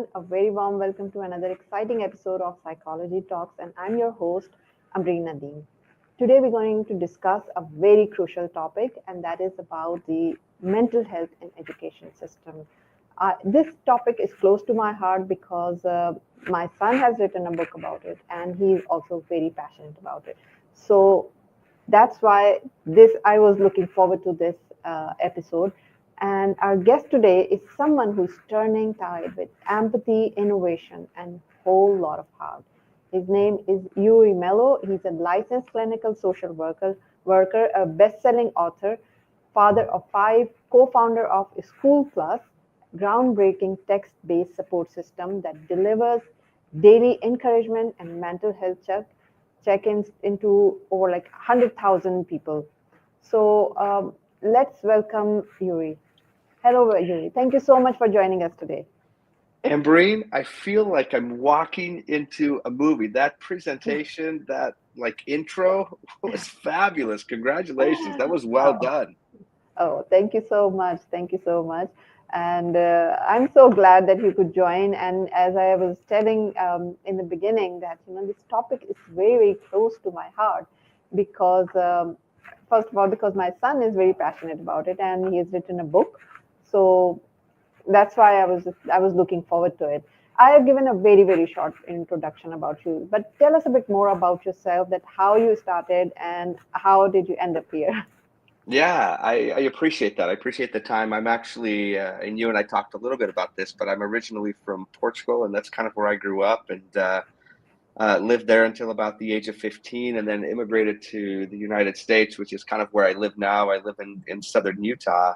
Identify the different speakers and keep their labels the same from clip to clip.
Speaker 1: everyone. A very warm welcome to another exciting episode of Psychology Talks, and I'm your host, Amreen Nadeem. Today, we're going to discuss a very crucial topic, and that is about the mental health and education system. This topic is close to my heart because my son has written a book about it, and he's also very passionate about it. So that's why this I was looking forward to this episode. And our guest today is someone who's turning tide with empathy, innovation, and whole lot of heart. His name is Iuri Melo. He's a licensed clinical social worker, a best-selling author, father of five, co-founder of SchoolPlus, groundbreaking text-based support system that delivers daily encouragement and mental health check-ins into over like 100,000 people. So let's welcome Yuri. Hello, Yuri. Thank you so much for joining us today.
Speaker 2: Ambreen, I feel like I'm walking into a movie. That presentation, that like intro was fabulous. Congratulations. That was well
Speaker 1: Oh,
Speaker 2: done.
Speaker 1: oh, thank you so much. Thank you so much. And I'm so glad that you could join. And as I was telling in the beginning, that this topic is very, very close to my heart because, first of all, because my son is very passionate about it, and he has written a book. So that's why I was looking forward to it. I have given a very, very short introduction about you, but tell us a bit more about yourself. That how you started and how did you end up here?
Speaker 2: Yeah, I appreciate that. I appreciate the time. I'm actually, and you and I talked a little bit about this, but I'm originally from Portugal, and that's kind of where I grew up and lived there until about the age of 15, and then immigrated to the United States, which is kind of where I live now. I live in southern Utah.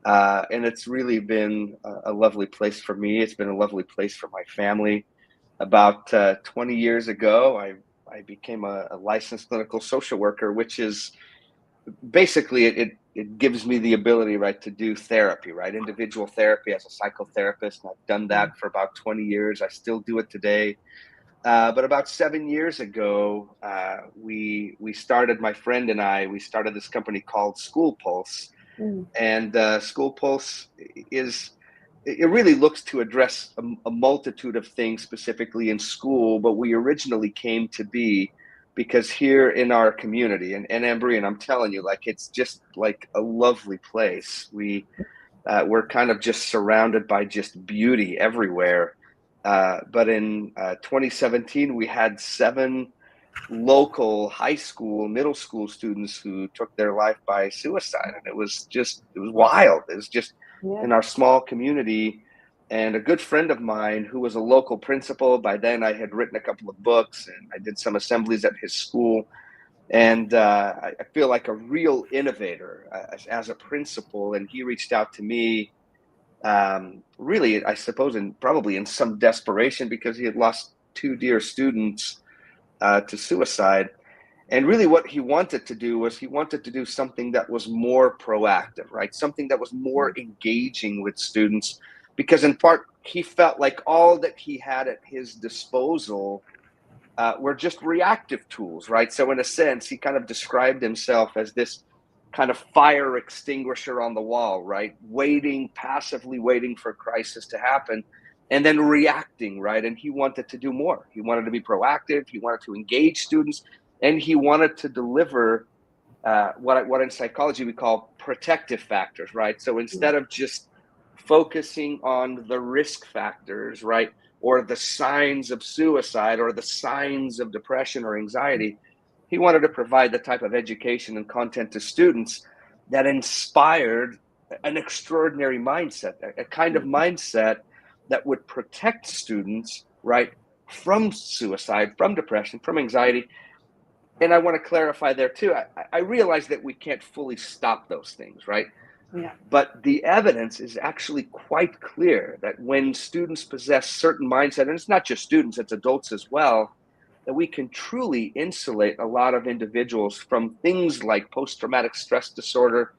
Speaker 2: And it's really been a lovely place for me. It's been a lovely place for my family. About 20 years ago, I became a licensed clinical social worker, which is basically it gives me the ability, right, to do therapy, right, individual therapy as a psychotherapist. And I've done that for about 20 years. I still do it today. But about 7 years ago, we started, my friend and we started this company called SchoolPulse,
Speaker 1: Mm,
Speaker 2: and School Pulse is it really looks to address a multitude of things specifically in school, but we originally came to be because here in our community, and Ambry, and I'm telling you, like it's just like a lovely place. We're kind of just surrounded by just beauty everywhere. But in 2017, we had seven local high school, middle school students who took their life by suicide. And it was wild. It was just
Speaker 1: yeah.
Speaker 2: in our small community. And a good friend of mine who was a local principal, by then I had written a couple of books and I did some assemblies at his school. And I feel like a real innovator as a principal. And he reached out to me, really, I suppose, probably in some desperation because he had lost two dear students to suicide. And really, what he wanted to do was he wanted to do something that was more proactive, right? Something that was more engaging with students, because in part, he felt like all that he had at his disposal were just reactive tools, right? So, in a sense, he kind of described himself as this kind of fire extinguisher on the wall, right? Passively waiting for crisis to happen and then reacting, right? And he wanted to do more. He wanted to be proactive. He wanted to engage students, and he wanted to deliver what in psychology we call protective factors, right? So instead of just focusing on the risk factors, right, or the signs of suicide or the signs of depression or anxiety, he wanted to provide the type of education and content to students that inspired an extraordinary mindset, a kind of mindset that would protect students, right, from suicide, from depression, from anxiety. And I want to clarify there too. I realize that we can't fully stop those things, right?
Speaker 1: Yeah.
Speaker 2: But the evidence is actually quite clear that when students possess certain mindset, and it's not just students, it's adults as well, that we can truly insulate a lot of individuals from things like post-traumatic stress disorder,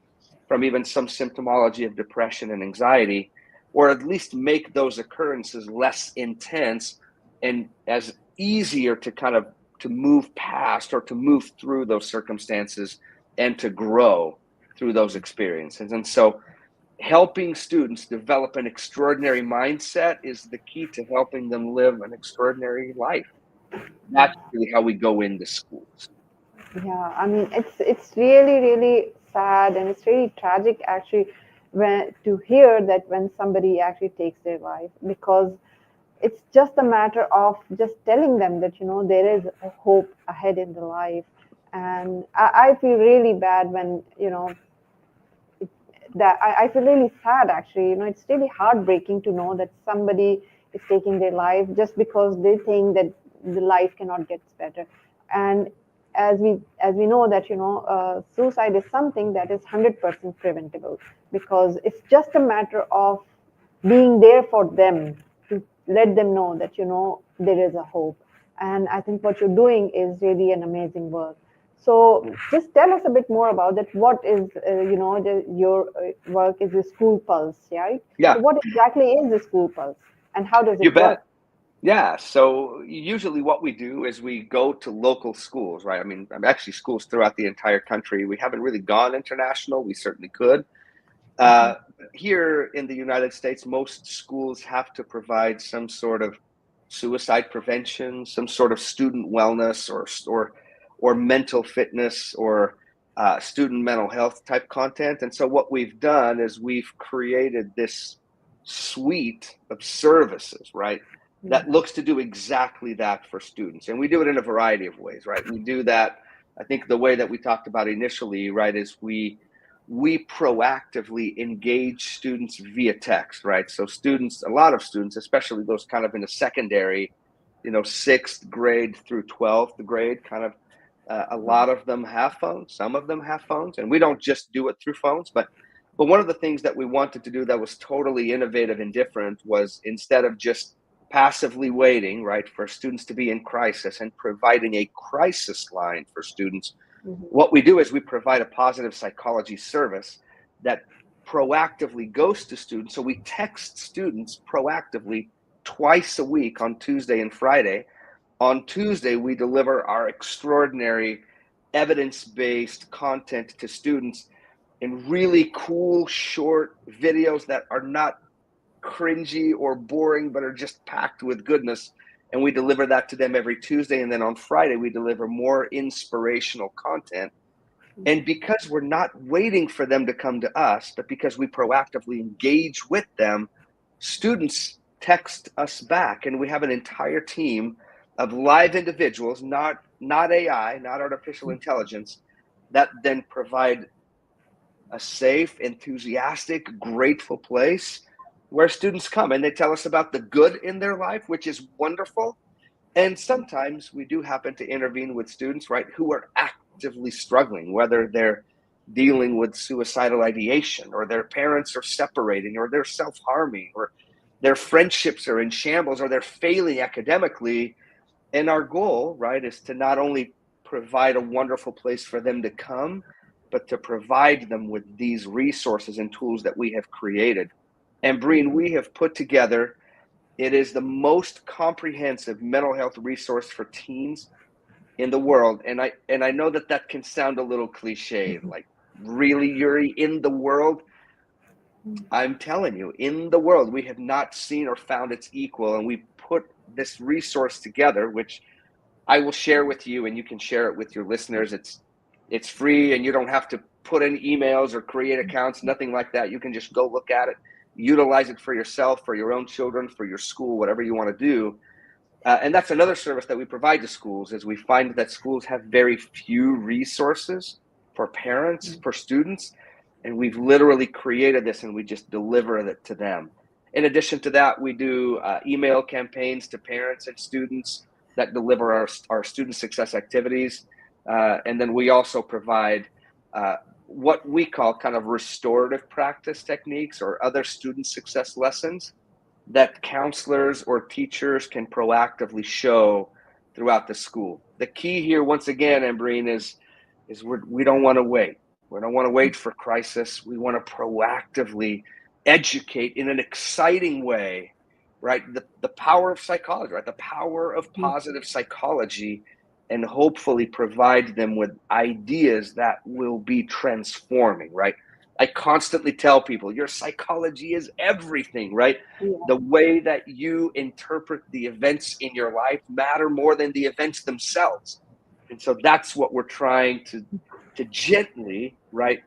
Speaker 2: from even some symptomology of depression and anxiety, or at least make those occurrences less intense and as easier to kind of to move past or to move through those circumstances and to grow through those experiences. And so helping students develop an extraordinary mindset is the key to helping them live an extraordinary life. That's really how we go into schools.
Speaker 1: Yeah, I mean it's really really sad and it's really tragic actually when to hear that when somebody actually takes their life because it's just a matter of just telling them that there is a hope ahead in the life, and I feel really bad when that I feel really sad actually. It's really heartbreaking to know that somebody is taking their life just because they think that the life cannot get better. And as we know that suicide is something that is 100% preventable because it's just a matter of being there for them to let them know that there is a hope. And I think what you're doing is really an amazing work. So just tell us a bit more about that. What is, your work is the School Pulse, right? So
Speaker 2: Yeah,
Speaker 1: what exactly is the School Pulse and how does
Speaker 2: you
Speaker 1: it work?
Speaker 2: bet. Yeah, so usually what we do is we go to local schools, right? I mean, I'm actually schools throughout the entire country. We haven't really gone international. We certainly could.
Speaker 1: Mhm.
Speaker 2: Uh, Here in the United States, most schools have to provide some sort of suicide prevention, some sort of student wellness, or mental fitness, or student mental health type content. And so, what we've done is we've created this suite of services, right? That looks to do exactly that for students. And we do it in a variety of ways, right? We do that, I think the way that we talked about initially, right, is we proactively engage students via text, right? So students, a lot of students, especially those kind of in a secondary, sixth grade through 12th grade, kind of, a lot of them have phones. Some of them have phones, and we don't just do it through phones, but one of the things that we wanted to do that was totally innovative and different was instead of just passively waiting, right, for students to be in crisis and providing a crisis line for students,
Speaker 1: Mhm.
Speaker 2: what we do is we provide a positive psychology service that proactively goes to students. So we text students proactively twice a week on Tuesday and Friday. On Tuesday, we deliver our extraordinary evidence based content to students in really cool, short videos that are not cringy or boring, but are just packed with goodness. And we deliver that to them every Tuesday. And then on Friday, we deliver more inspirational content. And because we're not waiting for them to come to us, but because we proactively engage with them, students text us back. And we have an entire team of live individuals, not AI, not artificial intelligence, that then provide a safe, enthusiastic, grateful place where students come and they tell us about the good in their life, which is wonderful. And sometimes we do happen to intervene with students, right, who are actively struggling, whether they're dealing with suicidal ideation, or their parents are separating, or they're self harming, or their friendships are in shambles, or they're failing academically. And our goal, right, is to not only provide a wonderful place for them to come, but to provide them with these resources and tools that we have created. And Breen,
Speaker 1: Mhm.
Speaker 2: we have put together, it is the most comprehensive mental health resource for teens in the world. And I know that that can sound a little cliche, like, really, Yuri, in the world? I'm telling you, in the world, we have not seen or found its equal. And we put this resource together, which I will share with you, and you can share it with your listeners. It's free, and you don't have to put in emails or create accounts, nothing like that. You can just go look at it, utilize it for yourself, for your own children, for your school, whatever you want to do. And that's another service that we provide to schools, is we find that schools have very few resources for parents, for students, and we've literally created this and we just deliver it to them. In addition to that, we do email campaigns to parents and students that deliver our student success activities. And then we also provide what we call kind of restorative practice techniques or other student success lessons that counselors or teachers can proactively show throughout the school. The key here, once again, Ambreen, is we don't want to wait. We don't want to wait for crisis. We want to proactively educate in an exciting way, right? The power of psychology, right? The power of positive psychology, and hopefully provide them with ideas that will be transforming, right? I constantly tell people your psychology is everything, right?
Speaker 1: Yeah.
Speaker 2: The way that you interpret the events in your life matter more than the events themselves. And so that's what we're trying to gently, right,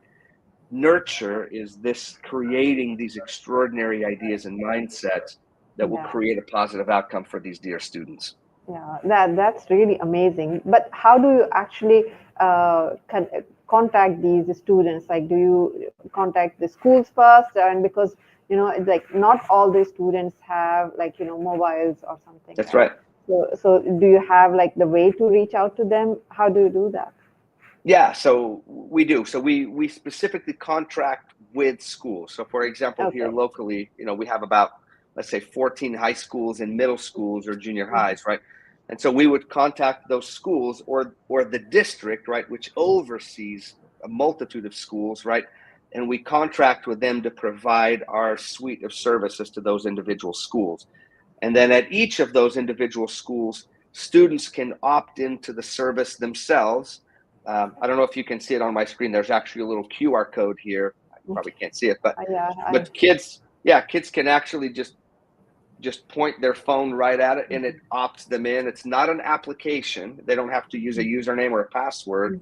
Speaker 2: nurture, is this creating these extraordinary ideas and mindsets that will
Speaker 1: Yeah.
Speaker 2: create a positive outcome for these dear students.
Speaker 1: Yeah, that's really amazing. But how do you actually contact these students? Like, do you contact the schools first? And because it's like not all the students have like mobiles or something,
Speaker 2: That's
Speaker 1: right?
Speaker 2: right.
Speaker 1: So do you have like the way to reach out to them? How do you do that?
Speaker 2: Yeah, so we do. So we specifically contract with schools. So for example, here
Speaker 1: Okay.
Speaker 2: locally, we have about, let's say, 14 high schools and middle schools or junior highs, right? And so we would contact those schools or the district, right, which oversees a multitude of schools, right? And we contract with them to provide our suite of services to those individual schools. And then at each of those individual schools, students can opt into the service themselves. I don't know if you can see it on my screen. There's actually a little QR code here. You probably can't see it, but
Speaker 1: Yeah,
Speaker 2: kids, yeah, kids can actually just point their phone right at it, and it opts them in. It's not an application. They don't have to use a username or a password.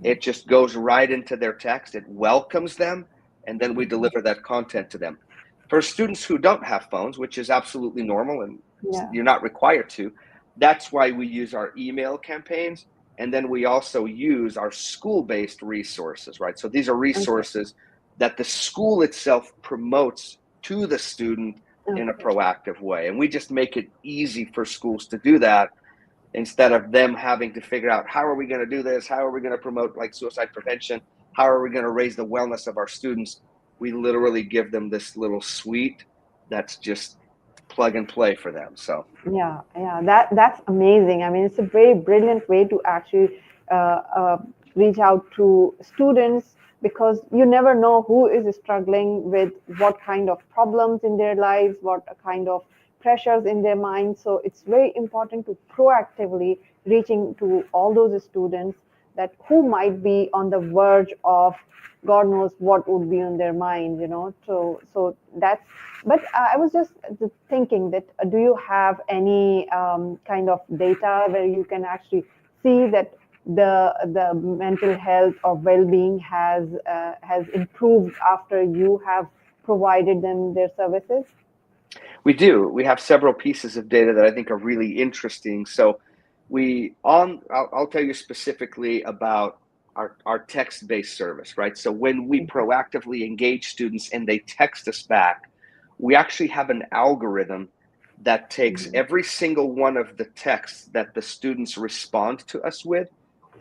Speaker 2: It just goes right into their text. It welcomes them, and then we deliver that content to them. For students who don't have phones, which is absolutely normal and
Speaker 1: yeah.
Speaker 2: you're not required to, that's why we use our email campaigns. And then we also use our school-based resources, right? So these are
Speaker 1: Okay.
Speaker 2: resources that the school itself promotes to the student in a
Speaker 1: Okay.
Speaker 2: proactive way. And we just make it easy for schools to do that, instead of them having to figure out, how are we going to do this? How are we going to promote like suicide prevention? How are we going to raise the wellness of our students? We literally give them this little suite that's just plug and play for them. So
Speaker 1: Yeah, that's amazing. I mean, it's a very brilliant way to actually reach out to students, because you never know who is struggling with what kind of problems in their lives, what kind of pressures in their mind. So it's very important to proactively reaching to all those students that who might be on the verge of God knows what would be on their mind. So that's. But I was just thinking that do you have any kind of data where you can actually see that the mental health or well-being has improved after you have provided them their services?
Speaker 2: we do. We have several pieces of data that I think are really interesting. So I'll tell you specifically about our text-based service, right? So when we proactively engage students and they text us back, we actually have an algorithm that takes
Speaker 1: Mhm.
Speaker 2: every single one of the texts that the students respond to us with,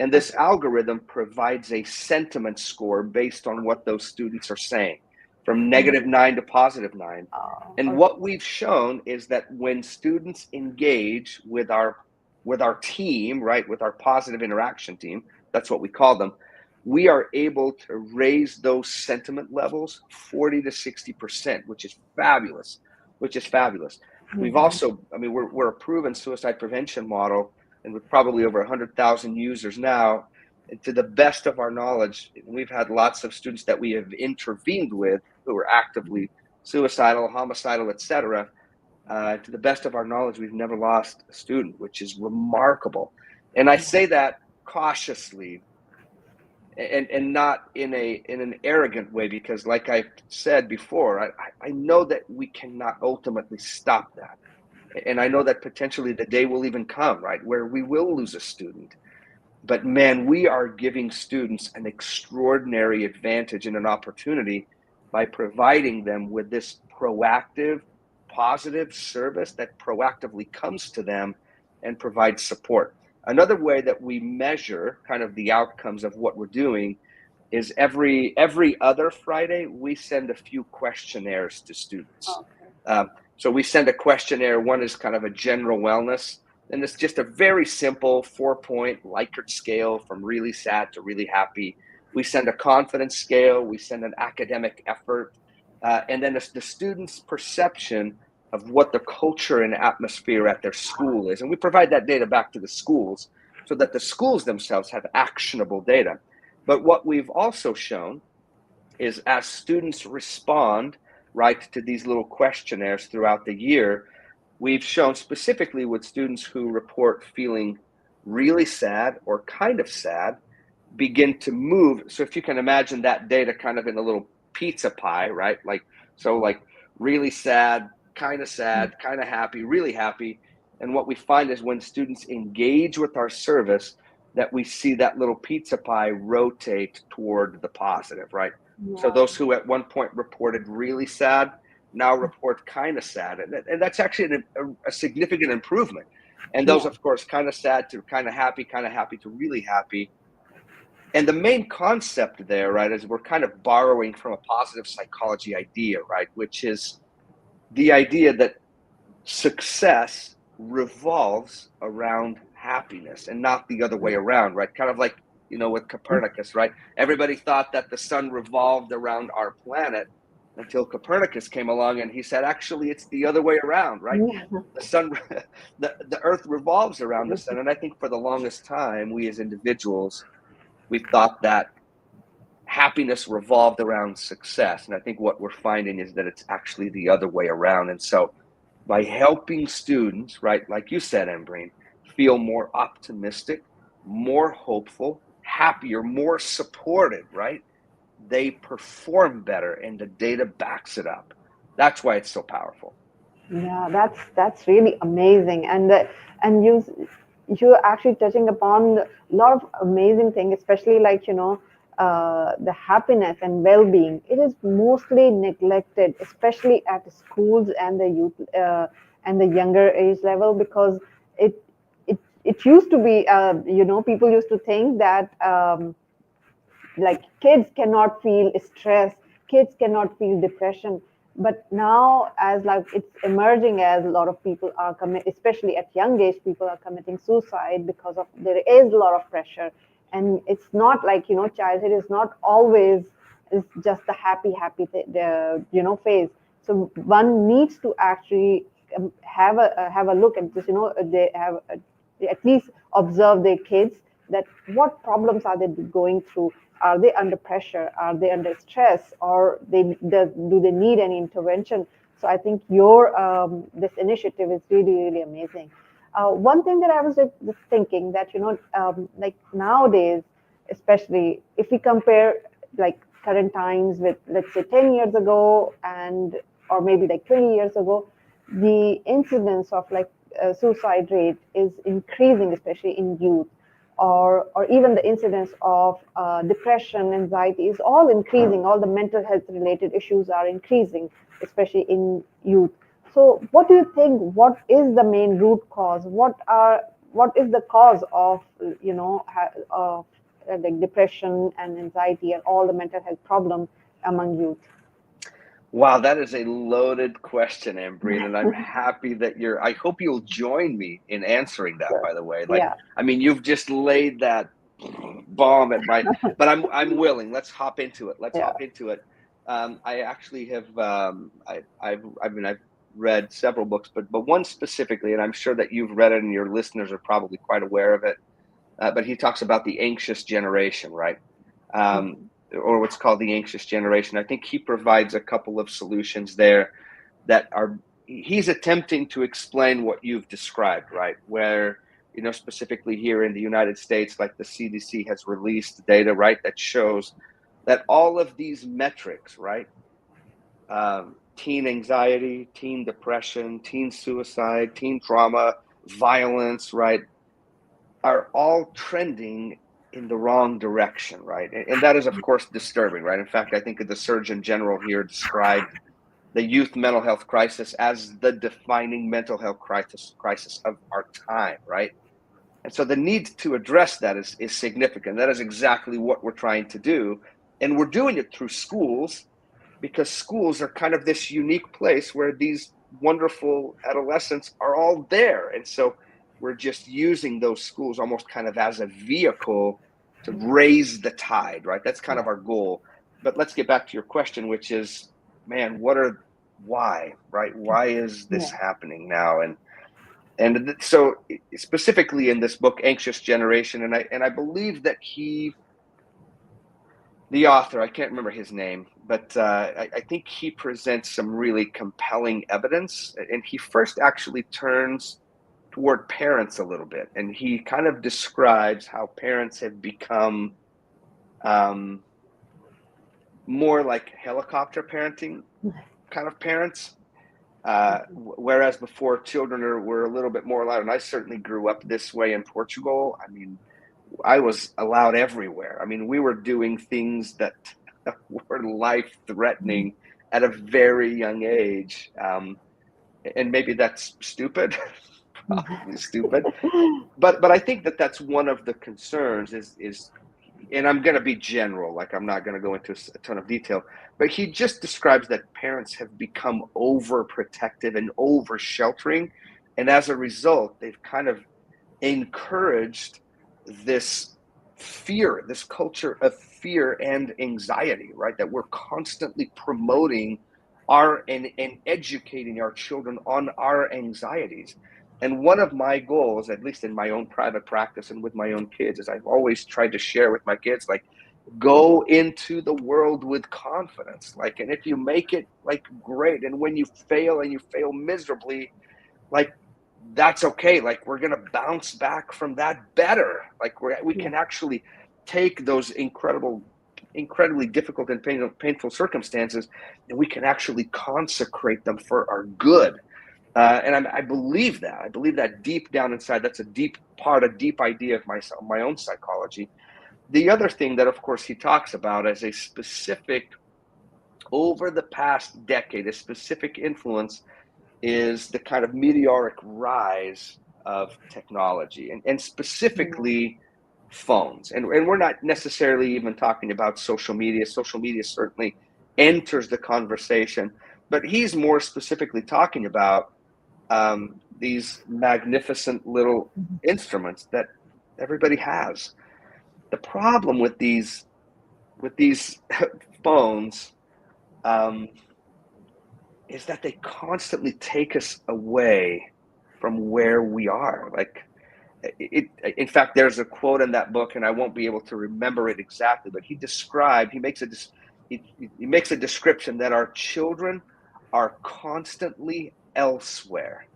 Speaker 2: and this
Speaker 1: Okay.
Speaker 2: algorithm provides a sentiment score based on what those students are saying, from
Speaker 1: Mhm.
Speaker 2: -9 to +9.
Speaker 1: Oh,
Speaker 2: And
Speaker 1: okay.
Speaker 2: what we've shown is that when students engage with our team, right, with our positive interaction team, that's what we call them, we are able to raise those sentiment levels 40 to 60%, which is fabulous, which is fabulous. We've
Speaker 1: Mhm.
Speaker 2: also, I mean, we're a proven suicide prevention model, and with probably over 100,000 users now. And to the best of our knowledge, we've had lots of students that we have intervened with who are actively suicidal, homicidal, etc. To the best of our knowledge, we've never lost a student, which is remarkable. And I say that cautiously, and not in an arrogant way, because like I said before, I know that we cannot ultimately stop that. And I know that potentially the day will even come, right, where we will lose a student. But man, we are giving students an extraordinary advantage and an opportunity by providing them with this proactive, positive service that proactively comes to them and provides support. Another way that we measure kind of the outcomes of what we're doing is every other Friday we send a few questionnaires to students.
Speaker 1: Okay.
Speaker 2: Um, so we send a questionnaire. One is kind of a general wellness, and it's just a very simple 4-point Likert scale from really sad to really happy. We send a confidence scale. We send an academic effort, and then it's the student's perception of what the culture and atmosphere at their school is. And we provide that data back to the schools so that the schools themselves have actionable data. But what we've also shown is as students respond, right, to these little questionnaires throughout the year, we've shown specifically with students who report feeling really sad or kind of sad begin to move. So if you can imagine that data kind of in a little pizza pie, right? Like really sad, kind of happy, really happy. And what we find is when students engage with our service, that we see that little pizza pie rotate toward the positive, right? So
Speaker 1: Wow.
Speaker 2: those who at one point reported really sad now report kind of sad. And that's actually a significant improvement. And those,
Speaker 1: Yeah.
Speaker 2: of course, kind of sad to kind of happy to really happy. And the main concept there, right, is we're kind of borrowing from a positive psychology idea, right, which is the idea that success revolves around happiness and not the other way
Speaker 1: Yeah.
Speaker 2: around, right? Kind of like, with Copernicus, right? Everybody thought that the sun revolved around our planet until Copernicus came along and he said, actually, it's the other way around, right?
Speaker 1: Yeah.
Speaker 2: The sun, the earth revolves around the sun. And I think for the longest time, we as individuals, we thought that happiness revolved around success. And I think what we're finding is that it's actually the other way around. And so by helping students, right, like you said, Embreen, feel more optimistic, more hopeful, happier, more supported, right, they perform better and the data backs it up. That's why it's so powerful.
Speaker 1: Yeah, that's really amazing, and you're actually touching upon a lot of amazing things, especially like the happiness and well-being. It is mostly neglected, especially at schools and the youth and the younger age level, because it it used to be people used to think that like kids cannot feel stress, kids cannot feel depression, but now as like it's emerging, as a lot of people are especially at young age, people are committing suicide because of there is a lot of pressure. And it's not like childhood is not always is just the happy phase. So one needs to actually have a look at this, they have at least observe their kids, that what problems are they going through, are they under pressure, are they under stress, or do they need any intervention. So I think your this initiative is really amazing. One thing that I was just thinking that like nowadays, especially if we compare like current times with, let's say, 10 years ago, and or maybe like 20 years ago, the incidence of like suicide rate is increasing, especially in youth, or even the incidence of depression, anxiety is all increasing. All the mental health related issues are increasing, especially in youth. So, what do you think? What is the main root cause? What is the cause of of like depression and anxiety and all the mental health problems among youth?
Speaker 2: Wow, that is a loaded question, Ambreen, and I'm happy that I hope you'll join me in answering that,
Speaker 1: Sure.
Speaker 2: by the way. Like,
Speaker 1: Yeah.
Speaker 2: I mean, you've just laid that bomb at but I'm willing. Let's hop into it. Let's
Speaker 1: Yeah.
Speaker 2: hop into it. I actually have, I've read several books, but one specifically, and I'm sure that you've read it and your listeners are probably quite aware of it. But he talks about the anxious generation, right? Um,
Speaker 1: Mhm.
Speaker 2: or what's called the anxious generation. I think he provides a couple of solutions there that are, he's attempting to explain what you've described, right? Where, specifically here in the United States, like the CDC has released data, right, that shows that all of these metrics, right, teen anxiety, teen depression, teen suicide, teen trauma, violence, right, are all trending in the wrong direction, right? And that is, of course, disturbing, right? In fact, I think the Surgeon General here described the youth mental health crisis as the defining mental health crisis of our time, right? And so the need to address that is significant. That is exactly what we're trying to do. And we're doing it through schools, because schools are kind of this unique place where these wonderful adolescents are all there. And so we're just using those schools almost kind of as a vehicle to raise the tide, right? That's kind of
Speaker 1: Yeah.
Speaker 2: our goal. But let's get back to your question, which is, man, why, right? Why is this
Speaker 1: Yeah.
Speaker 2: happening now? And so specifically in this book, Anxious Generation, and I believe that the author, I can't remember his name, but I think he presents some really compelling evidence. And he first actually turns toward parents a little bit. And he kind of describes how parents have become more like helicopter parenting kind of parents. Whereas before, children were a little bit more allowed. And I certainly grew up this way in Portugal. I mean, I was allowed everywhere. I mean, we were doing things that were life threatening at a very young age. And maybe that's stupid, probably stupid. But I think that that's one of the concerns is, and I'm going to be general, like I'm not going to go into a ton of detail, but he just describes that parents have become overprotective and over sheltering. And as a result, they've kind of encouraged this fear, this culture of fear and anxiety, right? That we're constantly promoting and educating our children on our anxieties. And one of my goals, at least in my own private practice and with my own kids, is I've always tried to share with my kids, like, go into the world with confidence. Like, and if you make it, like, great. And when you fail and you fail miserably, like, that's okay. Like, we're going to bounce back from that better. Like, we can actually take those incredibly difficult and painful circumstances, and we can actually consecrate them for our good. And I believe that. I believe that deep down inside. That's a deep idea of my own psychology. The other thing that, of course, he talks about as a specific, over the past decade, a specific influence is the kind of meteoric rise of technology, and specifically phones. And we're not necessarily even talking about social media. Social media certainly enters the conversation, but he's more specifically talking about these magnificent little instruments that everybody has. The problem with these phones is that they constantly take us away from where we are. Like, in fact, there's a quote in that book, and I won't be able to remember it exactly, but he makes a description that our children are constantly elsewhere.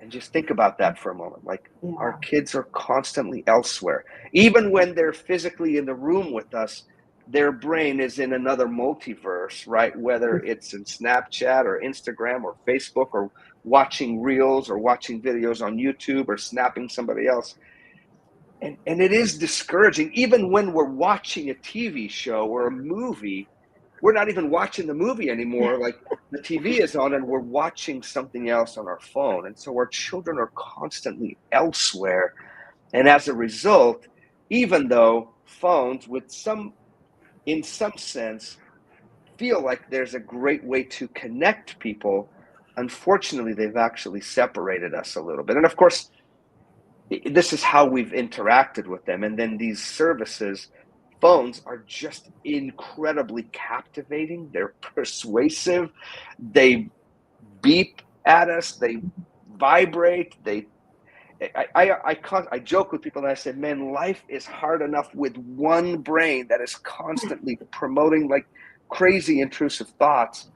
Speaker 2: And just think about that for a moment. Like, our kids are constantly elsewhere. Even when they're physically in the room with us, their brain is in another multiverse, right? Whether it's in Snapchat or Instagram or Facebook, or watching reels or watching videos on YouTube or snapping somebody else. And it is discouraging. Even when we're watching a TV show or a movie, we're not even watching the movie anymore. Like, the TV is on and we're watching something else on our phone. And so our children are constantly elsewhere. And as a result, even though phones, in some sense, feel like there's a great way to connect people, unfortunately, they've actually separated us a little bit. And of course, this is how we've interacted with them. And then these services, phones, are just incredibly captivating. They're persuasive. They beep at us. They vibrate. I joke with people and I say, man, life is hard enough with one brain that is constantly promoting like crazy intrusive thoughts.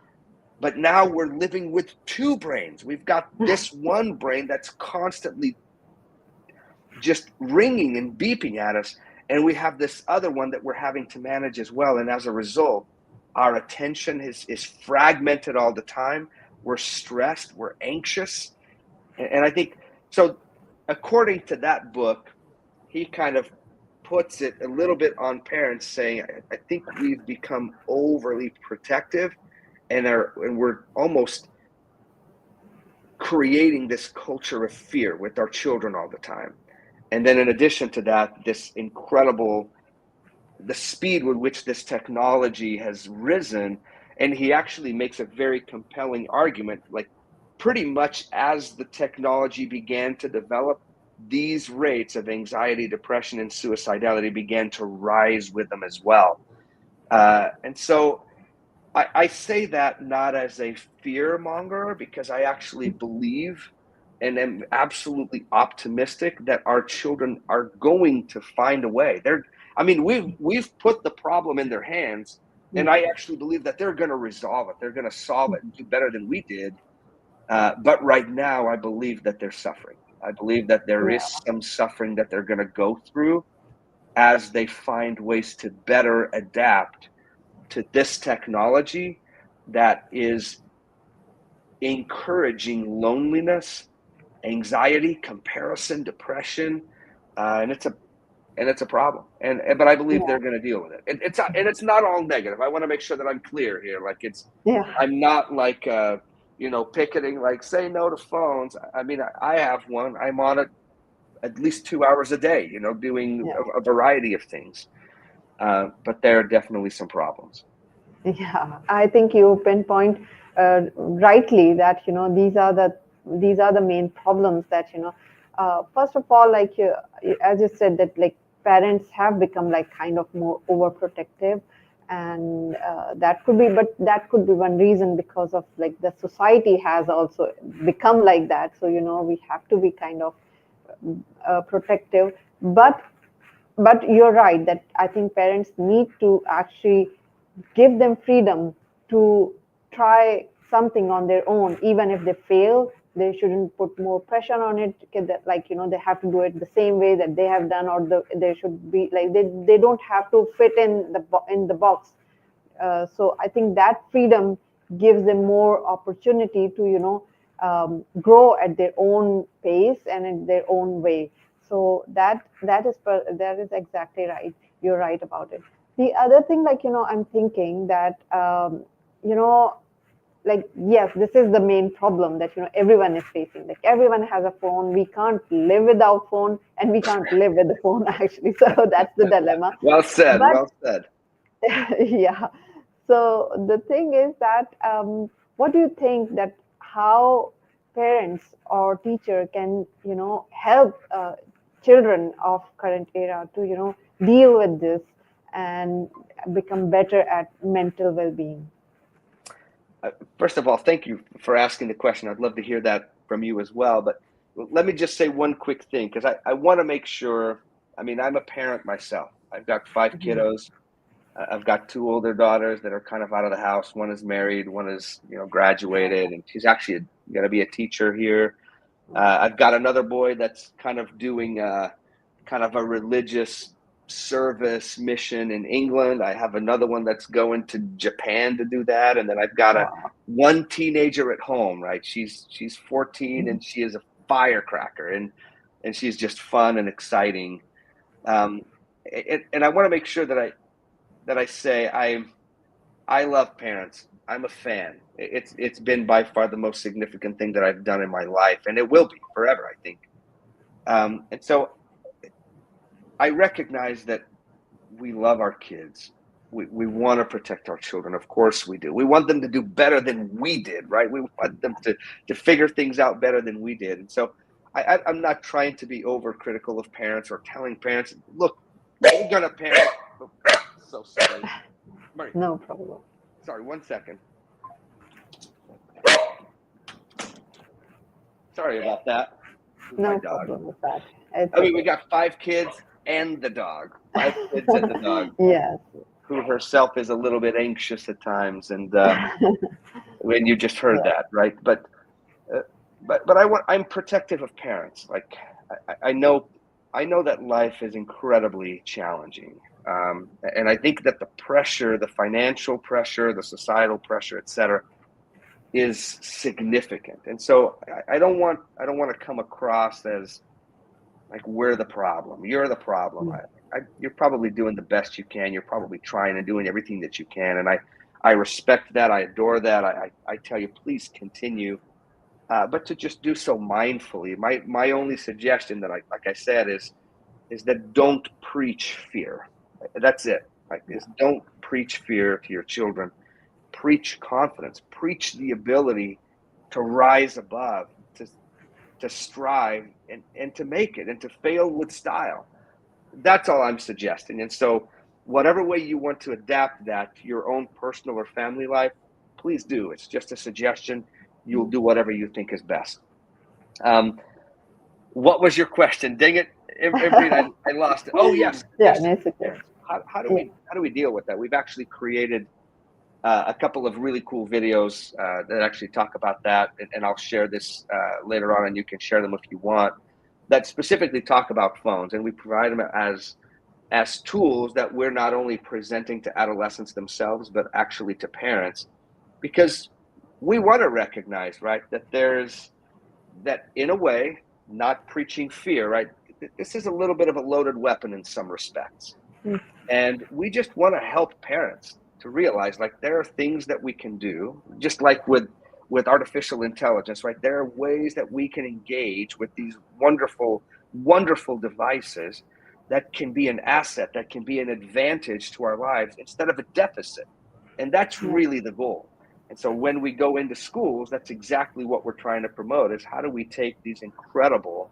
Speaker 2: But now we're living with two brains. We've got this one brain that's constantly just ringing and beeping at us, and we have this other one that we're having to manage as well. And as a result, our attention is fragmented all the time. We're stressed, we're anxious. And I think, so according to that book, he kind of puts it a little bit on parents, saying, I think we've become overly protective, and we're almost creating this culture of fear with our children all the time. And then in addition to that, the speed with which this technology has risen. And he actually makes a very compelling argument, like, pretty much as the technology began to develop, these rates of anxiety, depression, and suicidality began to rise with them as well. And so I say that not as a fear monger, because I actually believe and am absolutely optimistic that our children are going to find a way. I mean, we've put the problem in their hands, and I actually believe that they're going to resolve it. They're going to solve it and do better than we did. But right now, I believe that they're suffering. I believe that there
Speaker 1: Yeah,
Speaker 2: is some suffering that they're going to go through as they find ways to better adapt to this technology that is encouraging loneliness, anxiety, comparison, depression, and it's a problem. But I believe
Speaker 1: yeah,
Speaker 2: they're going to deal with it. It's not all negative. I want to make sure that I'm clear here. Like
Speaker 1: yeah,
Speaker 2: I'm not like picketing, like say no to phones. I mean, I have one. I'm on it at least 2 hours a day. Doing
Speaker 1: yeah.
Speaker 2: a variety of things. But there are definitely some problems.
Speaker 1: Yeah, I think you pinpoint rightly that these are the main problems that first of all, like as you said, that like parents have become like kind of more overprotective, and that could be one reason, because of like the society has also become like that. So we have to be kind of protective, but you're right that I think parents need to actually give them freedom to try something on their own. Even if they fail, they shouldn't put more pressure on it, like they have to do it the same way that they have done, or they should be like they don't have to fit in the box. So I think that freedom gives them more opportunity to grow at their own pace and in their own way. So that is exactly right. You're right about it. The other thing, like I'm thinking that you know like yes, this is the main problem that everyone is facing. Like everyone has a phone. We can't live without phone, and we can't live with the phone actually. So that's the dilemma.
Speaker 2: Well said.
Speaker 1: But
Speaker 2: Well said.
Speaker 1: yeah. So the thing is that what do you think that how parents or teacher can help children of current era to deal with this and become better at mental well-being?
Speaker 2: First of all, thank you for asking the question. I'd love to hear that from you as well. But let me just say one quick thing, because I want to make sure. I mean, I'm a parent myself. I've got five
Speaker 1: Mhm.
Speaker 2: kiddos. I've got two older daughters that are kind of out of the house. One is married, one is graduated, and she's actually going to be a teacher here. I've got another boy that's kind of doing kind of a religious service mission in England. I have another one that's going to Japan to do that, and then I've got a
Speaker 1: Wow.
Speaker 2: one teenager at home. Right, she's 14
Speaker 1: Mhm.
Speaker 2: and she is a firecracker, and she's just fun and exciting. Um, and I want to make sure that I say I love parents. I'm a fan. It's been by far the most significant thing that I've done in my life, and it will be forever, I think. And so I recognize that we love our kids. We want to protect our children. Of course we do. We want them to do better than we did, right? We want them to figure things out better than we did. And so I'm not trying to be overcritical of parents or telling parents, look, we're gonna parent. Oh, so sorry. Murray,
Speaker 1: No problem.
Speaker 2: sorry, 1 second. Sorry about that. This is my
Speaker 1: No
Speaker 2: dog.
Speaker 1: problem with that. It's
Speaker 2: I mean, we
Speaker 1: okay.
Speaker 2: got five kids and the dog. Five kids and the dog,
Speaker 1: Yes.
Speaker 2: who herself is a little bit anxious at times, and when you just heard
Speaker 1: Yeah.
Speaker 2: that, right? Uh, but I'm protective of parents. Like I know that life is incredibly challenging, and I think that the pressure, the financial pressure, the societal pressure, etc., is significant. And so I don't want to come across as like we're the problem. You're the problem. You're probably doing the best you can. You're probably trying and doing everything that you can, and I respect that. I adore that. I tell you, please continue, but to just do so mindfully. My only suggestion that like I said is that don't preach fear. That's it. Like is don't preach fear to your children. Preach confidence. Preach the ability to rise above, to strive and to make it and to fail with style. That's all I'm suggesting. And so, whatever way you want to adapt that to your own personal or family life, please do. It's just a suggestion. You'll do whatever you think is best. Um, what was your question? Dang it. Breen, I lost it. Oh yes,
Speaker 1: Yeah,
Speaker 2: suggestions
Speaker 1: nice
Speaker 2: for
Speaker 1: to hear.
Speaker 2: parents. How do
Speaker 1: Yeah.
Speaker 2: we deal with that? We've actually created a couple of really cool videos that actually talk about that, and I'll share this later on, and you can share them if you want. That specifically talk about phones, and we provide them as tools that we're not only presenting to adolescents themselves, but actually to parents, because we want to recognize, right, that there's that in a way, not preaching fear, right? This is a little bit of a loaded weapon in some respects.
Speaker 1: Mm.
Speaker 2: And we just want to help parents to realize like there are things that we can do, just like with artificial intelligence, right? There are ways that we can engage with these wonderful, wonderful devices that can be an asset, that can be an advantage to our lives instead of a deficit. And that's
Speaker 1: Yeah.
Speaker 2: really the goal. And so when we go into schools, that's exactly what we're trying to promote is how do we take these incredible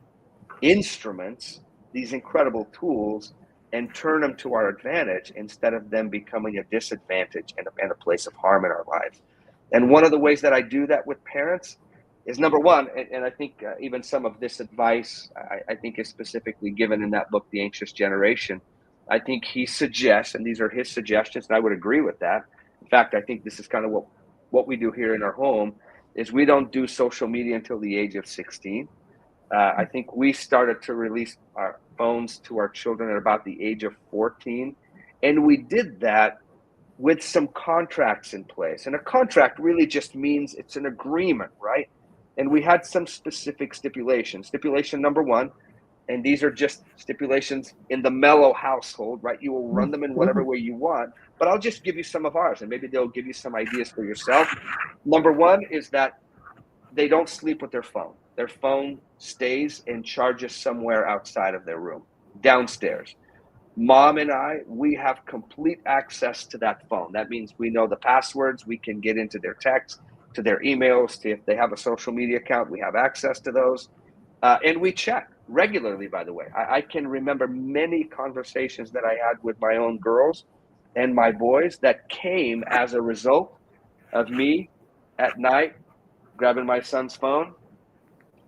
Speaker 2: instruments, these incredible tools, and turn them to our advantage instead of them becoming a disadvantage and a place of harm in our lives. And one of the ways that I do that with parents is number one, and I think even some of this advice I think is specifically given in that book, The Anxious Generation. I think he suggests, and these are his suggestions, and I would agree with that. In fact, I think this is kind of what we do here in our home is we don't do social media until the age of 16. I think we started to release our phones to our children at about the age of 14. And we did that with some contracts in place. And a contract really just means it's an agreement, right? And we had some specific stipulations. Stipulation number one, and these are just stipulations in the Mello household, right? You will run them in whatever
Speaker 1: Mhm.
Speaker 2: way you want, but I'll just give you some of ours and maybe they'll give you some ideas for yourself. Number one is that they don't sleep with their phone. Their phone stays and charges somewhere outside of their room, downstairs. Mom and I, we have complete access to that phone. That means we know the passwords. We can get into their texts, to their emails. If they have a social media account, we have access to those. And we check regularly, by the way. I can remember many conversations that I had with my own girls and my boys that came as a result of me at night grabbing my son's phone,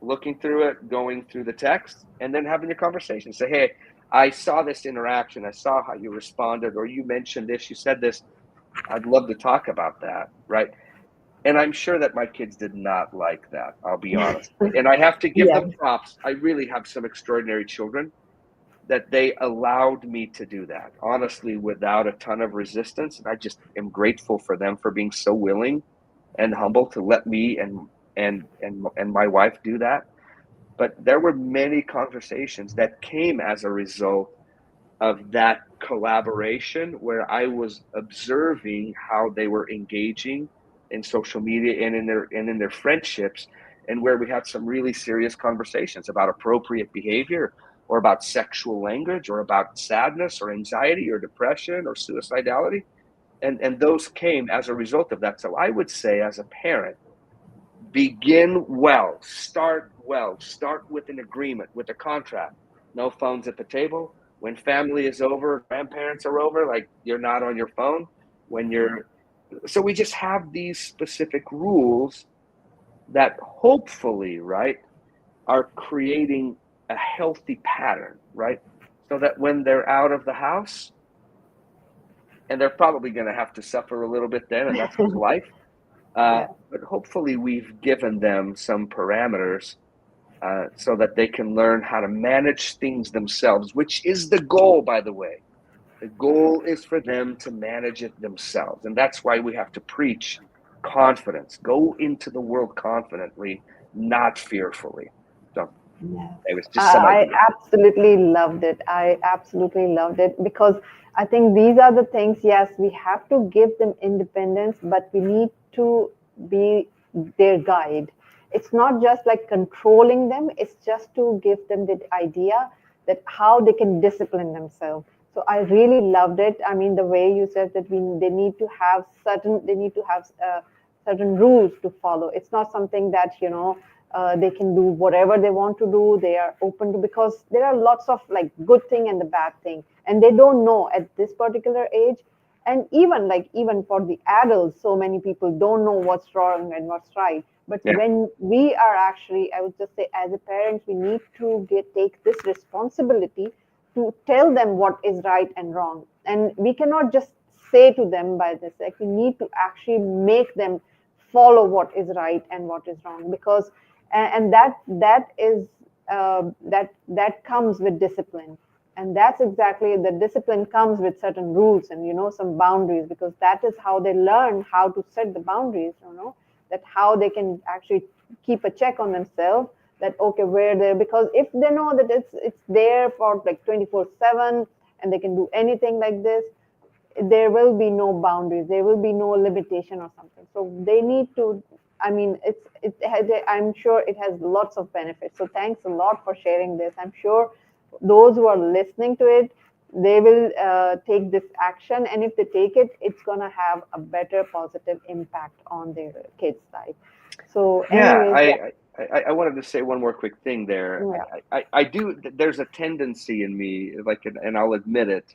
Speaker 2: looking through it, going through the text, and then having a conversation. Say, hey, I saw this interaction. I saw how you responded, or you mentioned this, you said this. I'd love to talk about that, right? And I'm sure that my kids did not like that, I'll be honest. And I have to give
Speaker 1: Yeah.
Speaker 2: them props. I really have some extraordinary children that they allowed me to do that, honestly, without a ton of resistance. And I just am grateful for them for being so willing and humble to let me and my wife do that. But there were many conversations that came as a result of that collaboration where I was observing how they were engaging in social media and in their friendships, and where we had some really serious conversations about appropriate behavior or about sexual language or about sadness or anxiety or depression or suicidality. And those came as a result of that. So I would say as a parent, begin well, start with an agreement, with a contract. No phones at the table. When family is over, grandparents are over, like you're not on your phone. When you're, so we just have these specific rules that hopefully, right, are creating a healthy pattern, right? So that when they're out of the house, and they're probably going to have to suffer a little bit then, and that's just life.
Speaker 1: Yeah.
Speaker 2: But hopefully, we've given them some parameters so that they can learn how to manage things themselves, which is the goal, by the way. The goal is for them to manage it themselves. And that's why we have to preach confidence. Go into the world confidently, not fearfully. So
Speaker 1: Yeah.
Speaker 2: it was just some
Speaker 1: I
Speaker 2: ideas.
Speaker 1: absolutely loved it. I absolutely loved it because I think these are the things, yes, we have to give them independence, but we need to be their guide. It's not just like controlling them, it's just to give them the idea that how they can discipline themselves. So I really loved it. I mean, the way you said that they need to have certain rules to follow. It's not something that they can do whatever they want to do. They are open to, because there are lots of like good thing and the bad thing, and they don't know at this particular age. And even for the adults, so many people don't know what's wrong and what's right. But
Speaker 2: Yeah.
Speaker 1: when we are actually, I would just say, as a parent, we need to take this responsibility to tell them what is right and wrong. And we cannot just say to them by this, like we need to actually make them follow what is right and what is wrong, because and that is that comes with discipline. And that's exactly, the discipline comes with certain rules and some boundaries, because that is how they learn how to set the boundaries, that how they can actually keep a check on themselves, that okay, where they're, because if they know that it's there for like 24/7 and they can do anything like this, there will be no boundaries, there will be no limitation or something. So they need to, I mean, I'm sure it has lots of benefits. So thanks a lot for sharing this. I'm sure those who are listening to it, they will take this action, and if they take it, it's going to have a better positive impact on their kids life. So
Speaker 2: Yeah,
Speaker 1: anyways,
Speaker 2: I wanted to say one more quick thing there.
Speaker 1: yeah,
Speaker 2: I do. There's a tendency in me, like, and I'll admit it.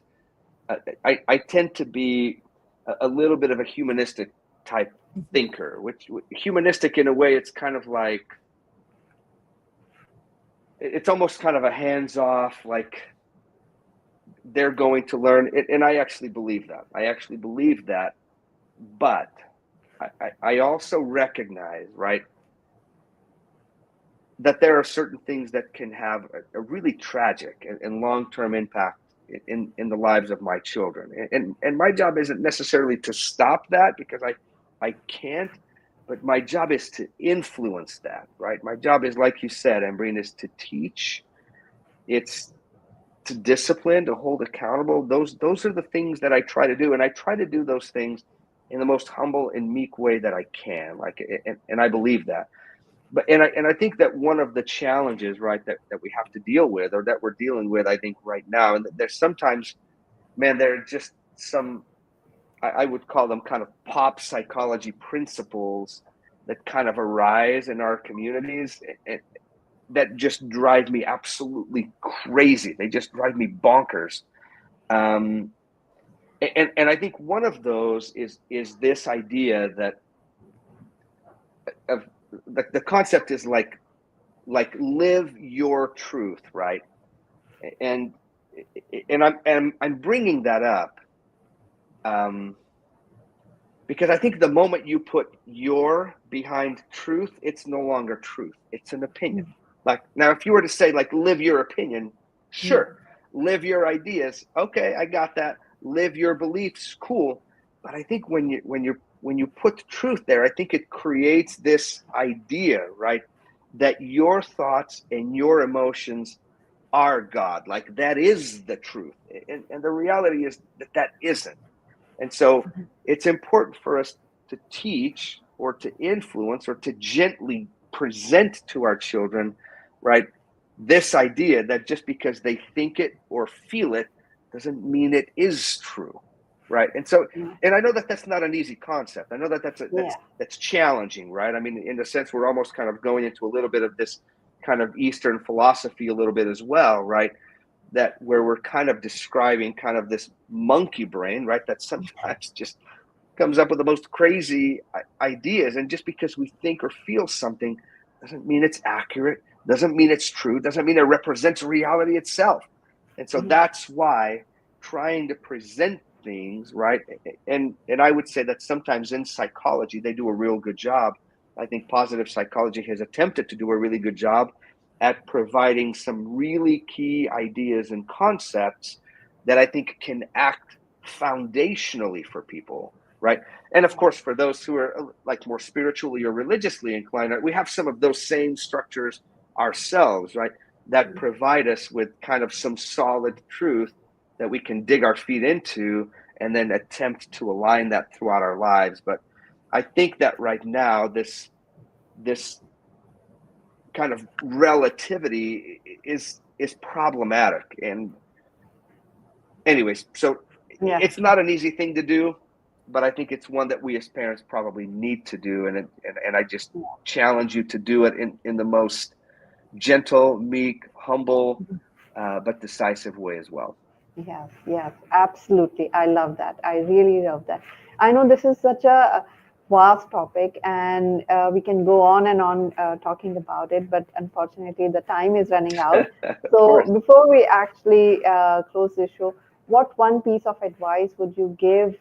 Speaker 2: I tend to be a little bit of a humanistic type thinker, which humanistic in a way, it's kind of like, it's almost kind of a hands off, like they're going to learn it. And I actually believe that. I actually believe that. But I also recognize, right, that there are certain things that can have a really tragic and long-term impact in the lives of my children. And my job isn't necessarily to stop that, because I can't, but my job is to influence that, right? My job is, like you said, Ambreen, is to teach. It's to discipline, to hold accountable. Those are the things that I try to do. And I try to do those things in the most humble and meek way that I can. Like, and I believe that. But I think that one of the challenges, right, that we have to deal with, or that we're dealing with, I think right now, and there's sometimes, man, there are just some, I would call them kind of pop psychology principles that kind of arise in our communities, and that just drive me absolutely crazy. They just drive me bonkers. Um, and I think one of those is this idea that of the concept is like live your truth, right? And I'm bringing that up um, because I think the moment you put your behind truth, it's no longer truth. It's an opinion. Like, now, if you were to say, like, live your opinion,
Speaker 1: yeah,
Speaker 2: sure. Live your ideas, okay, I got that. Live your beliefs, cool. But I think when you put truth there, I think it creates this idea, right, that your thoughts and your emotions are God. Like, that is the truth. And the reality is that that isn't. And so it's important for us to teach, or to influence, or to gently present to our children, right, this idea that just because they think it or feel it doesn't mean it is true, right? And so,
Speaker 1: yeah,
Speaker 2: and I know that that's not an easy concept. I know that
Speaker 1: yeah,
Speaker 2: that's challenging, right? I mean, in a sense, we're almost kind of going into a little bit of this kind of Eastern philosophy a little bit as well, right? That where we're kind of describing kind of this monkey brain, right? That sometimes just comes up with the most crazy ideas. And just because we think or feel something doesn't mean it's accurate, doesn't mean it's true, doesn't mean it represents reality itself. And so
Speaker 1: yeah,
Speaker 2: that's why trying to present things, right? And I would say that sometimes in psychology, they do a real good job. I think positive psychology has attempted to do a really good job at providing some really key ideas and concepts that I think can act foundationally for people, right? And of course, for those who are like more spiritually or religiously inclined, we have some of those same structures ourselves, right? That provide us with kind of some solid truth that we can dig our feet into and then attempt to align that throughout our lives. But I think that right now, this kind of relativity is problematic. And anyways, so
Speaker 1: yeah.
Speaker 2: it's not an easy thing to do, but I think it's one that we as parents probably need to do. And I just challenge you to do it in the most gentle, meek, humble, but decisive way as well.
Speaker 1: Yes, yes, absolutely. I love that. I really love that. I know this is such a vast topic, and we can go on and on talking about it, but unfortunately, the time is running out.
Speaker 2: Of
Speaker 1: So,
Speaker 2: course.
Speaker 1: before we actually close this show, what one piece of advice would you give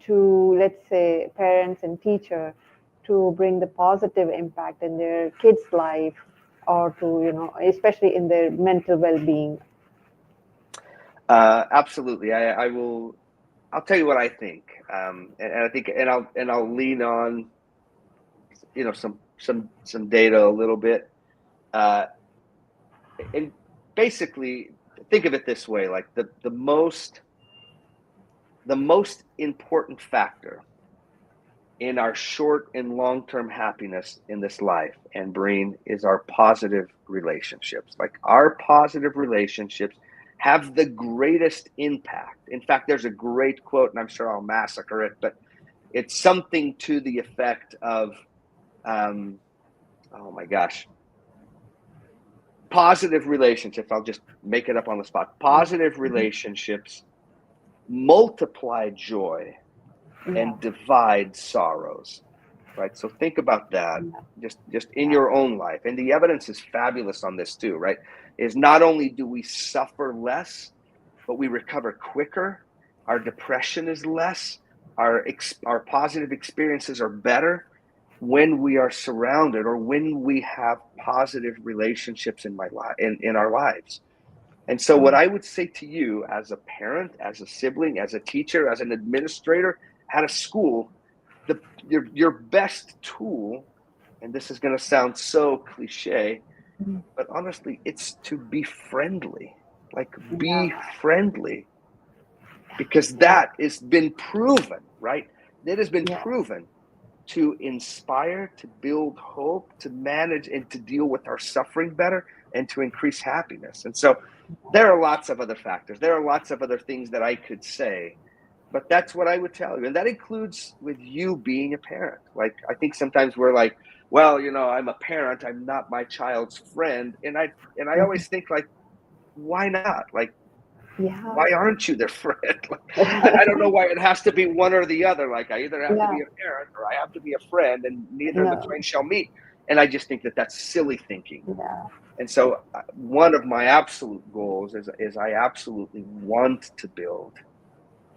Speaker 1: to, let's say, parents and teacher to bring the positive impact in their kids' life, or to, especially in their mental well-being?
Speaker 2: Absolutely. I will. I'll tell you what I think, and I think, and I'll lean on, some data a little bit, uh, and basically think of it this way: like the most important factor in our short and long term happiness in this life and brain is our positive relationships. Like our positive relationships have the greatest impact. In fact, there's a great quote, and I'm sure I'll massacre it, but it's something to the effect of, um, oh my gosh, positive relationships. I'll just make it up on the spot. Positive
Speaker 1: Mhm.
Speaker 2: relationships multiply joy
Speaker 1: Yeah,
Speaker 2: and divide sorrows, right? So think about that,
Speaker 1: yeah,
Speaker 2: just in
Speaker 1: yeah,
Speaker 2: your own life. And the evidence is fabulous on this too, right? Is not only do we suffer less, but we recover quicker. Our depression is less. Our positive experiences are better when we are surrounded, or when we have positive relationships in our lives. And so, what
Speaker 1: yeah,
Speaker 2: I would say to you as a parent, as a sibling, as a teacher, as an administrator at a school, your best tool, and this is going to sound so cliche,
Speaker 1: mhm.
Speaker 2: but honestly, it's to be friendly. Like, be
Speaker 1: Yeah,
Speaker 2: friendly, because
Speaker 1: yeah,
Speaker 2: that has been proven, right? It has been
Speaker 1: yeah,
Speaker 2: proven to inspire, to build hope, to manage and to deal with our suffering better, and to increase happiness. And so there are lots of other factors. There are lots of other things that I could say, but that's what I would tell you. And that includes with you being a parent. Like, I think sometimes we're like, well, I'm a parent, I'm not my child's friend. And I
Speaker 1: mhm.
Speaker 2: always think, like, why not? Like,
Speaker 1: Yeah,
Speaker 2: why aren't you their friend? Like, I don't know why it has to be one or the other. Like, I either have to
Speaker 1: yeah,
Speaker 2: be a parent or I have to be a friend, and neither of the
Speaker 1: no,
Speaker 2: twain shall meet. And I just think that that's silly thinking.
Speaker 1: yeah,
Speaker 2: And so, one of my absolute goals is I absolutely want to build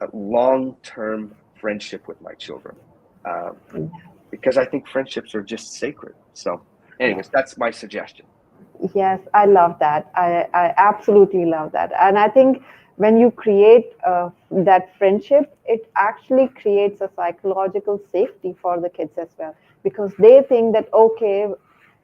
Speaker 2: a long-term friendship with my children, um, because I think friendships are just sacred. So,
Speaker 1: yeah.
Speaker 2: anyways, that's my suggestion.
Speaker 1: Yes, I love that. I absolutely love that. And I think when you create that friendship, it actually creates a psychological safety for the kids as well. Because they think that, okay,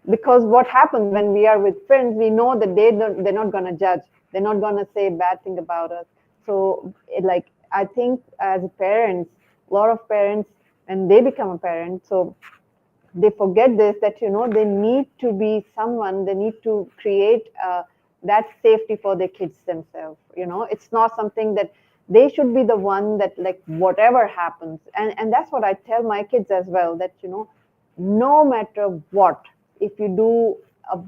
Speaker 1: because what happens when we are with friends, we know that they're not going to judge. They're not going to say bad thing about us. So, like, I think as parents, a lot of parents, when they become a parent, so they forget this, that they need to be someone, they need to create that safety for their kids themselves. It's not something that they should be the one that, like, whatever happens. And that's what I tell my kids as well, that no matter what, if you do a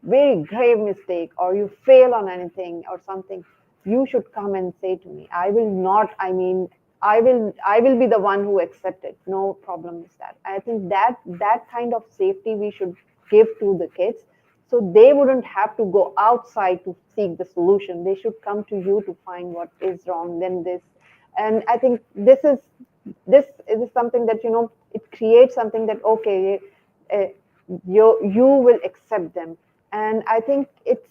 Speaker 1: very grave mistake or you fail on anything or something, you should come and say to me. I will not, I mean, I will be the one who accept it. No problem with that. I think that kind of safety we should give to the kids, so they wouldn't have to go outside to seek the solution. They should come to you to find what is wrong. Then this, and I think this is something that it creates something that, okay, uh, you will accept them. And I think it's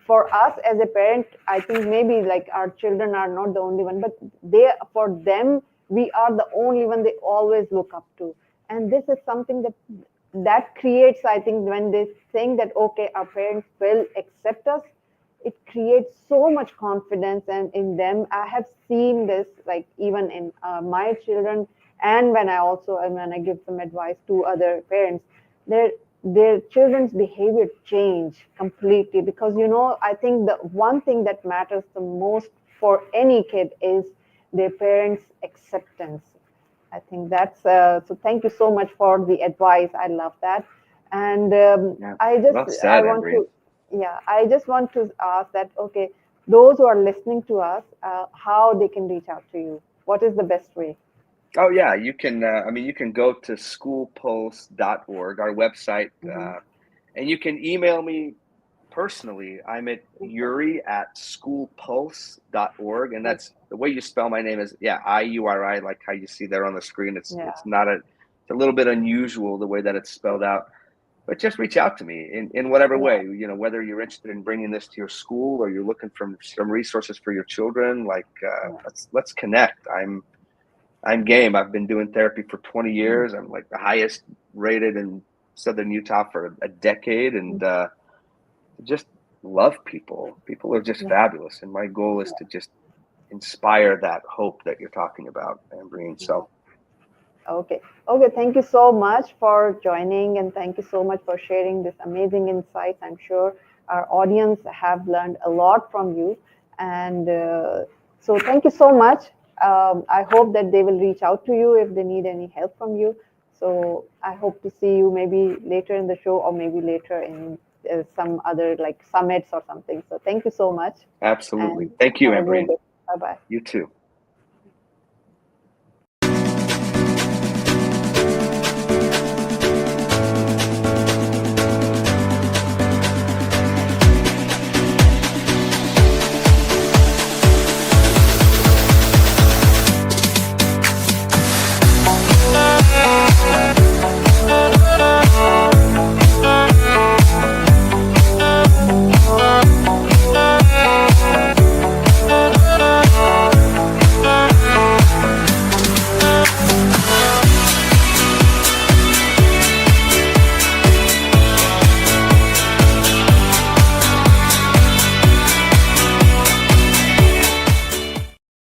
Speaker 1: for us as a parent, I think maybe like our children are not the only one, but they, for them, we are the only one they always look up to. And this is something that creates, I think, when they think that, okay, our parents will accept us, it creates so much confidence and in them. I have seen this, like, even in my children, and when I give some advice to other parents, their their children's behavior change completely. Because I think the one thing that matters the most for any kid is their parents acceptance. I think that's so. Thank you so much for the advice. I love that. And
Speaker 2: Yeah,
Speaker 1: I just
Speaker 2: well
Speaker 1: I
Speaker 2: said,
Speaker 1: want
Speaker 2: Ambry.
Speaker 1: to, yeah, I just want to ask that, okay, those who are listening to us, how they can reach out to you. What is the best way?
Speaker 2: Oh yeah, you can. You can go to schoolpulse.org, our website,
Speaker 1: Mm-hmm.
Speaker 2: and you can email me personally. I'm at
Speaker 1: Okay.
Speaker 2: Iuri at schoolpulse.org, and
Speaker 1: Okay.
Speaker 2: that's the way you spell my name is Iuri, like how you see there on the screen.
Speaker 1: Yeah.
Speaker 2: It's not a it's a little bit unusual the way that it's spelled out. But just reach out to me in whatever
Speaker 1: Yeah.
Speaker 2: way, whether you're interested in bringing this to your school or you're looking for some resources for your children. Like
Speaker 1: Yeah.
Speaker 2: let's connect. I'm game. I've been doing therapy for 20 years. I'm like the highest rated in Southern Utah for a decade, and just love people. People are just
Speaker 1: Yeah.
Speaker 2: fabulous, and my goal is to just inspire that hope that you're talking about, Ambreen.
Speaker 1: Yeah.
Speaker 2: So
Speaker 1: Okay. Okay. Thank you so much for joining, and thank you so much for sharing this amazing insights. I'm sure our audience have learned a lot from you, and so thank you so much. I hope that they will reach out to you if they need any help from you. So I hope to see you maybe later in the show, or maybe later in some other like summits or something. So thank you so much,
Speaker 2: absolutely,
Speaker 1: and
Speaker 2: thank you,
Speaker 1: have a great
Speaker 2: Ambreen.
Speaker 1: day. Bye bye.
Speaker 2: You too.